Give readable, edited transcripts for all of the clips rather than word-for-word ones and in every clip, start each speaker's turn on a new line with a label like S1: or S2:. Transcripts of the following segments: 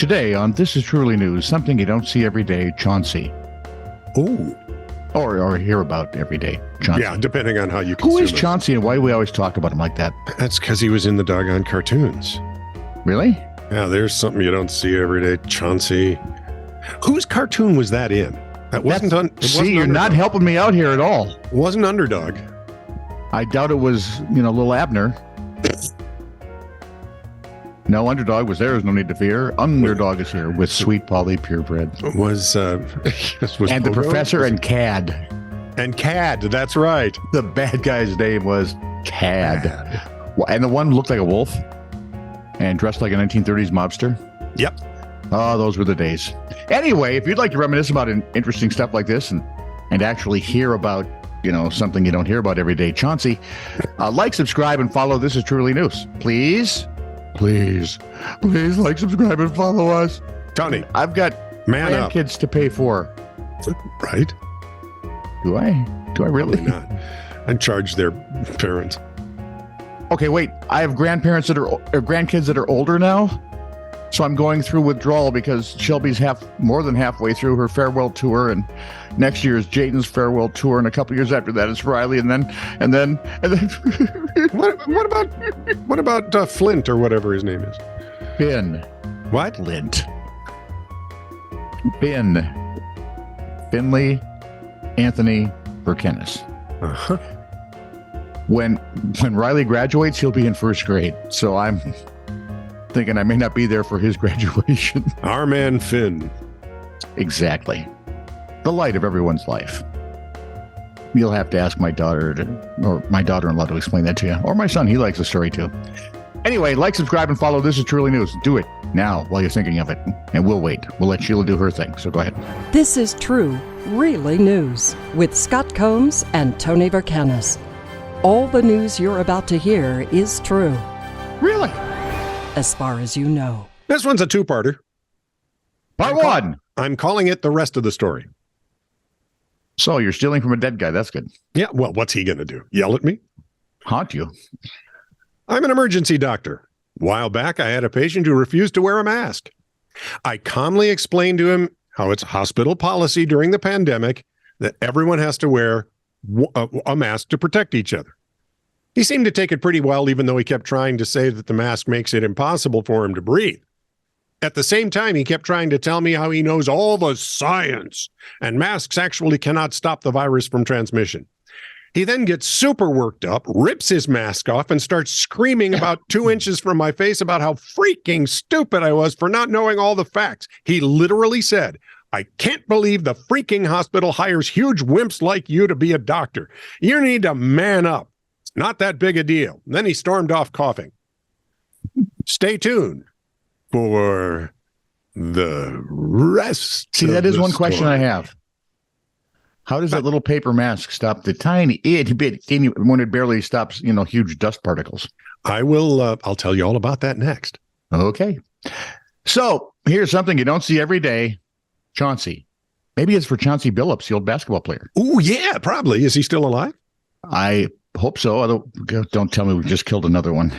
S1: Today on This Is Truly News, something you don't see every day, Chauncey.
S2: Oh.
S1: Or hear about every day, Chauncey.
S2: Yeah, depending on how you consume
S1: Who is
S2: it.
S1: Chauncey and why do we always talk about him like that?
S2: That's because he was in the doggone cartoons.
S1: Really?
S2: Yeah, there's something you don't see every day, Chauncey. Whose cartoon was that in? That wasn't on.
S1: See, you're not helping me out here at all.
S2: It wasn't Underdog.
S1: I doubt it was, little Abner. No, Underdog was there. There's no need to fear. Underdog is here with Sweet Polly purebred.
S2: Was
S1: and the
S2: Pogo?
S1: professor and Cad.
S2: And Cad, that's right.
S1: The bad guy's name was Cad. And the one looked like a wolf and dressed like a 1930s mobster.
S2: Yep.
S1: Oh, those were the days. Anyway, if you'd like to reminisce about interesting stuff like this and actually hear about, something you don't hear about every day, Chauncey, like, subscribe, and follow This Is Truly News. Please like, subscribe, and follow us.
S2: Tony,
S1: I've got
S2: man up.
S1: grandkids to pay for.
S2: Right?
S1: Do I? Do I really?
S2: Probably not. And charge their parents.
S1: Okay, wait. I have grandparents that are grandkids that are older now. So I'm going through withdrawal because Shelby's more than halfway through her farewell tour, and next year is Jayden's farewell tour, and a couple years after that is Riley, and then.
S2: What about Flint or whatever his name is?
S1: Ben.
S2: What?
S1: Flint. Ben. Finley. Anthony Verkenis.
S2: Uh-huh.
S1: When Riley graduates, he'll be in first grade. So I'm thinking I may not be there for his graduation.
S2: Our man Finn.
S1: Exactly. The light of everyone's life. You'll have to ask my daughter or my daughter-in-law to explain that to you. Or my son, he likes the story too. Anyway, like, subscribe, and follow This Is Truly News. Do it now while you're thinking of it. And we'll wait. We'll let Sheila do her thing. So go ahead.
S3: This is True, Really News with Scott Combs and Tony Vercanis. All the news you're about to hear is true,
S1: Really?
S3: as far as you know.
S2: This one's a two-parter.
S1: Part one.
S2: I'm calling it the rest of the story.
S1: So you're stealing from a dead guy. That's good.
S2: Yeah, well, what's he going to do? Yell at me?
S1: Haunt you.
S2: I'm an emergency doctor. A while back, I had a patient who refused to wear a mask. I calmly explained to him how it's hospital policy during the pandemic that everyone has to wear a mask to protect each other. He seemed to take it pretty well, even though he kept trying to say that the mask makes it impossible for him to breathe. At the same time, he kept trying to tell me how he knows all the science and masks actually cannot stop the virus from transmission. He then gets super worked up, rips his mask off, and starts screaming about 2 inches from my face about how freaking stupid I was for not knowing all the facts. He literally said, "I can't believe the freaking hospital hires huge wimps like you to be a doctor. You need to man up. It's not that big a deal." And then he stormed off coughing. Stay tuned for the rest.
S1: See, that is one question I have. How does that little paper mask stop the tiny itty bit when it barely stops, huge dust particles?
S2: I'll tell you all about that next.
S1: Okay. So here's something you don't see every day. Chauncey. Maybe it's for Chauncey Billups, the old basketball player.
S2: Oh, yeah, probably. Is he still alive?
S1: I hope so. Although, don't tell me we just killed another one.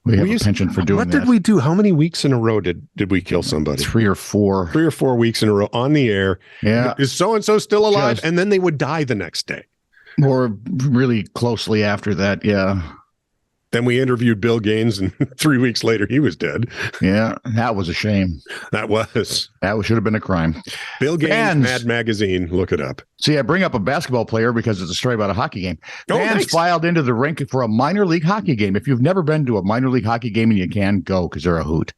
S1: We have a penchant for doing that.
S2: What did we do? How many weeks in a row did we kill somebody?
S1: 3 or 4.
S2: 3 or 4 weeks in a row on the air.
S1: Yeah.
S2: Is so-and-so still alive? And then they would die the next day.
S1: Or really closely after that, yeah.
S2: Then we interviewed Bill Gaines, and 3 weeks later, he was dead.
S1: Yeah, that was a shame.
S2: That
S1: should have been a crime.
S2: Bill Gaines, Mad Magazine. Look it up.
S1: See, I bring up a basketball player because it's a story about a hockey game. Fans filed into the rink for a minor league hockey game. If you've never been to a minor league hockey game and you can, go because they're a hoot.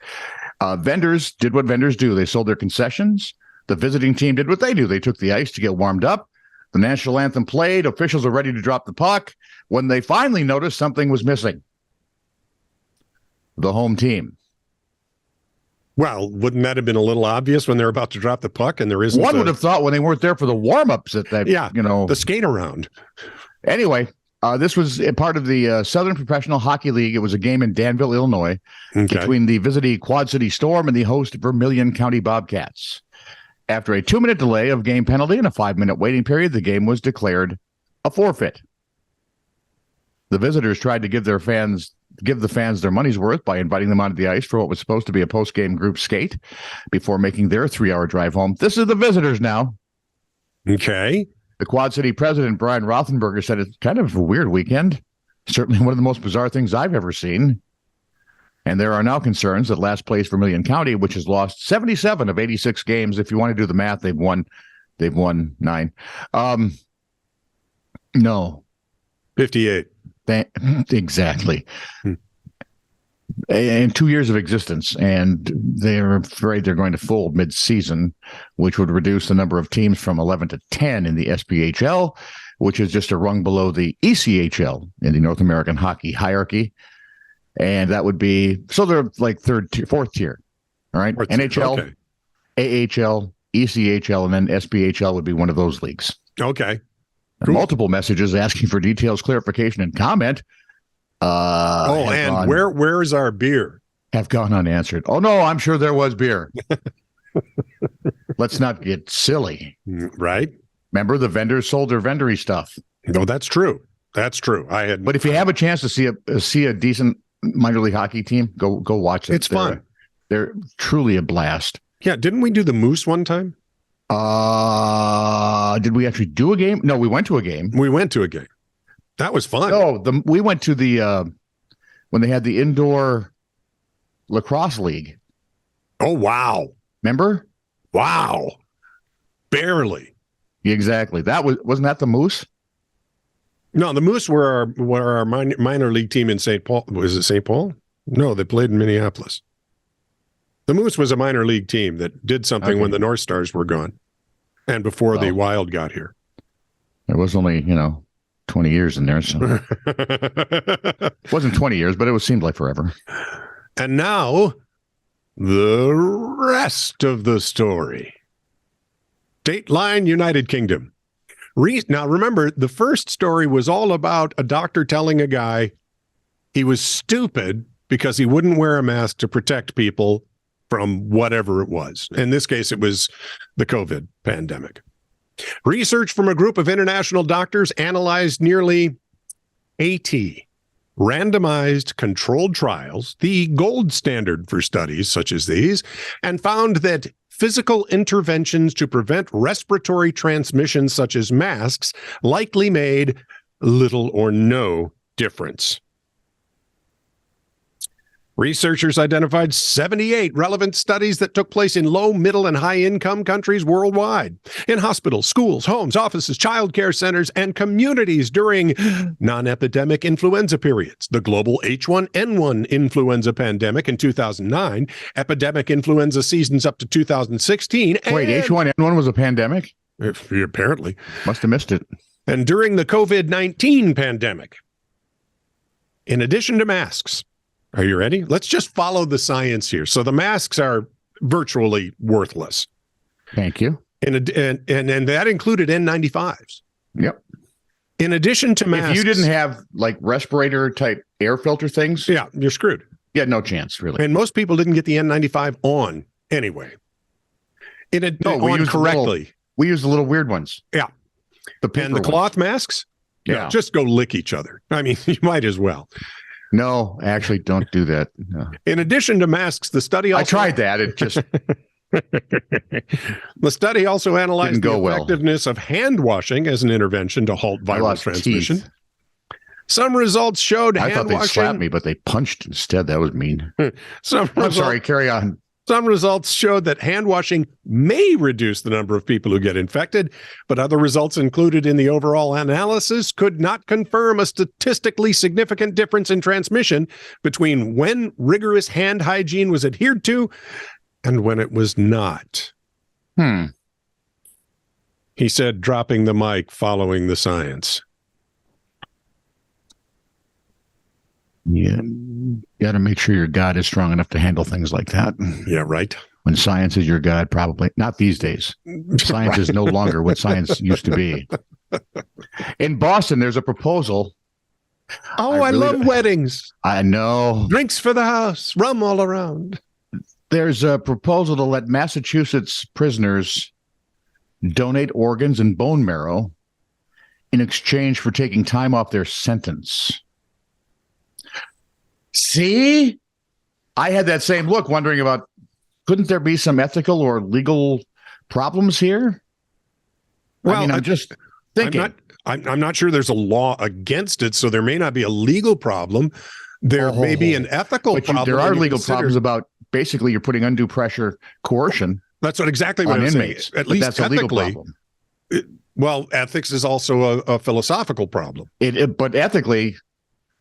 S1: Vendors did what vendors do. They sold their concessions. The visiting team did what they do. They took the ice to get warmed up. The national anthem played. Officials were ready to drop the puck when they finally noticed something was missing. The home team.
S2: Well, wouldn't that have been a little obvious when they're about to drop the puck and there isn't?
S1: One would have thought when they weren't there for the warm-ups that
S2: the skate around.
S1: Anyway, this was a part of the Southern Professional Hockey League. It was a game in Danville, Illinois, between the visiting Quad City Storm and the host Vermilion County Bobcats. After a 2-minute delay of game penalty and a 5-minute waiting period, the game was declared a forfeit. The visitors tried to give their fans give the fans their money's worth by inviting them onto the ice for what was supposed to be a post-game group skate before making their 3-hour drive home. This is the visitors now.
S2: Okay.
S1: The Quad City president, Brian Rothenberger, said it's kind of a weird weekend. Certainly one of the most bizarre things I've ever seen. And there are now concerns that last place Vermilion County, which has lost 77 of 86 games. If you want to do the math, they've won 9. No.
S2: 58.
S1: Exactly. In 2 years of existence, and they're afraid they're going to fold mid-season, which would reduce the number of teams from 11 to 10 in the SPHL, which is just a rung below the ECHL in the North American hockey hierarchy. And that would be, so they're like fourth tier. All right. NHL, okay. AHL, ECHL, and then SPHL would be one of those leagues.
S2: Okay.
S1: Cool. Multiple messages asking for details, clarification, and comment.
S2: Where is our beer?
S1: Have gone unanswered. Oh, no, I'm sure there was beer. Let's not get silly.
S2: Right.
S1: Remember, the vendors sold their vendory stuff.
S2: No, that's true. That's true.
S1: But if you have a chance to see a decent minor league hockey team, go watch it.
S2: It's fun.
S1: They're truly a blast.
S2: Yeah. Didn't we do the Moose one time?
S1: Did we actually do a game? No, we went to a game.
S2: That was fun.
S1: No, we went to the when they had the indoor lacrosse league.
S2: Oh, wow.
S1: Remember?
S2: Wow. Barely.
S1: Exactly. Wasn't that the Moose?
S2: No, the Moose were our minor league team in St. Paul. Was it St. Paul? No, they played in Minneapolis. The Moose was a minor league team that did something when the North Stars were gone and before the Wild got here.
S1: There was only, 20 years in there. So it wasn't 20 years, but it seemed like forever.
S2: And now the rest of the story. Dateline, United Kingdom. Now, remember, the first story was all about a doctor telling a guy he was stupid because he wouldn't wear a mask to protect people from whatever it was. In this case, it was the COVID pandemic. Research from a group of international doctors analyzed nearly 80 randomized controlled trials, the gold standard for studies such as these, and found that physical interventions to prevent respiratory transmissions such as masks likely made little or no difference. Researchers identified 78 relevant studies that took place in low, middle, and high-income countries worldwide, in hospitals, schools, homes, offices, childcare centers, and communities during non-epidemic influenza periods, the global H1N1 influenza pandemic in 2009, epidemic influenza seasons up to 2016.
S1: Wait, H1N1 was a pandemic?
S2: Apparently.
S1: Must have missed it.
S2: And during the COVID-19 pandemic, in addition to masks, are you ready? Let's just follow the science here. So the masks are virtually worthless.
S1: Thank you.
S2: And that included N95s.
S1: Yep.
S2: In addition to masks.
S1: If you didn't have like respirator type air filter things.
S2: Yeah, you're screwed.
S1: Yeah, no chance, really.
S2: And most people didn't get the N95 on anyway. We used the little weird ones. Yeah. And the cloth masks? Yeah. Just go lick each other. I mean, you might as well.
S1: No, actually, don't do that. No.
S2: In addition to masks, the study also...
S1: I tried that. It just...
S2: The study also analyzed the effectiveness of hand washing as an intervention to halt viral transmission. Teeth. Some results showed
S1: I thought they slapped me, but they punched instead. That was mean. I'm sorry, carry on.
S2: Some results showed that hand washing may reduce the number of people who get infected, but other results included in the overall analysis could not confirm a statistically significant difference in transmission between when rigorous hand hygiene was adhered to and when it was not. He said, dropping the mic following the science.
S1: Yeah, you got to make sure your God is strong enough to handle things like that.
S2: Yeah, right.
S1: When science is your God, probably not these days. Science is no longer what science used to be. In Boston, there's a proposal.
S2: Oh, I love weddings.
S1: I know.
S2: Drinks for the house, rum all around.
S1: There's a proposal to let Massachusetts prisoners donate organs and bone marrow in exchange for taking time off their sentence. See? I had that same look, wondering about, couldn't there be some ethical or legal problems here?
S2: Well,
S1: I'm just thinking.
S2: I'm not sure there's a law against it, so there may not be a legal problem. There may be an ethical problem.
S1: There are legal problems about basically you're putting undue pressure, coercion.
S2: That's exactly what I'm
S1: inmates.
S2: saying. At least
S1: that's a legal problem.
S2: Well, ethics is also a philosophical problem.
S1: But ethically,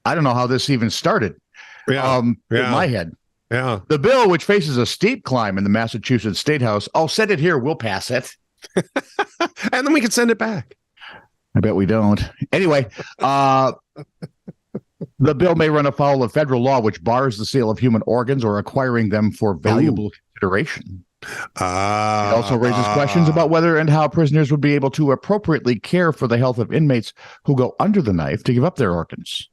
S1: I don't know how this even started. In my head.
S2: Yeah.
S1: The bill, which faces a steep climb in the Massachusetts State House. Oh, send it here. We'll pass it.
S2: And then we can send it back.
S1: I bet we don't. Anyway, the bill may run afoul of federal law, which bars the sale of human organs or acquiring them for valuable consideration. It also raises questions about whether and how prisoners would be able to appropriately care for the health of inmates who go under the knife to give up their organs.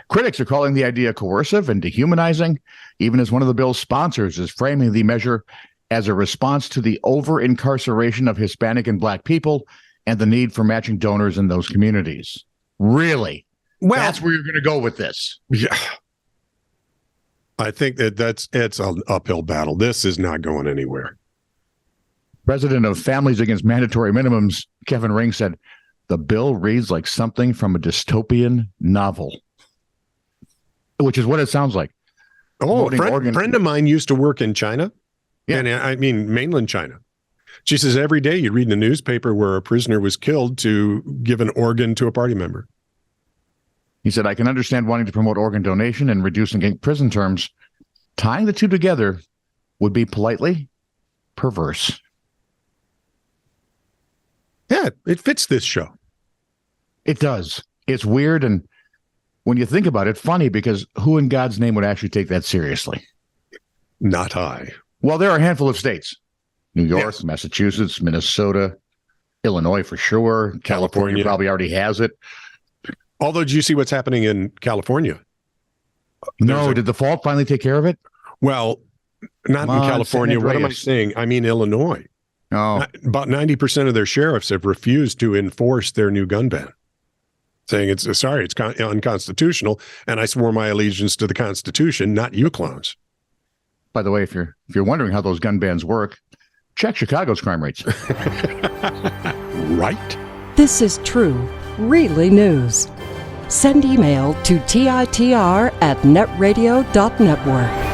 S1: Critics are calling the idea coercive and dehumanizing, even as one of the bill's sponsors is framing the measure as a response to the over-incarceration of Hispanic and Black people and the need for matching donors in those communities. Really? Well, that's where you're going to go with this.
S2: Yeah. I think it's an uphill battle. This is not going anywhere.
S1: President of Families Against Mandatory Minimums, Kevin Ring, said, the bill reads like something from a dystopian novel, which is what it sounds like.
S2: Oh, a friend of mine used to work in China. Yeah. And I mean, mainland China. She says every day you read in the newspaper where a prisoner was killed to give an organ to a party member.
S1: He said, I can understand wanting to promote organ donation and reducing prison terms. Tying the two together would be politely perverse.
S2: Yeah, it fits this show.
S1: It does. It's weird. And when you think about it, funny, because who in God's name would actually take that seriously?
S2: Not I.
S1: Well, there are a handful of states. New York,
S2: yes.
S1: Massachusetts, Minnesota, Illinois for sure. California probably already has it.
S2: Although, did you see what's happening in California?
S1: No, did the fault finally take care of it?
S2: Well, not in California. What am I saying? I mean, Illinois.
S1: Oh.
S2: About 90% of their sheriffs have refused to enforce their new gun ban, saying it's unconstitutional. And I swore my allegiance to the Constitution, not you clowns.
S1: By the way, if you're wondering how those gun bans work, check Chicago's crime rates.
S2: Right?
S3: This is true, really news. Send email to TITR@netradio.network.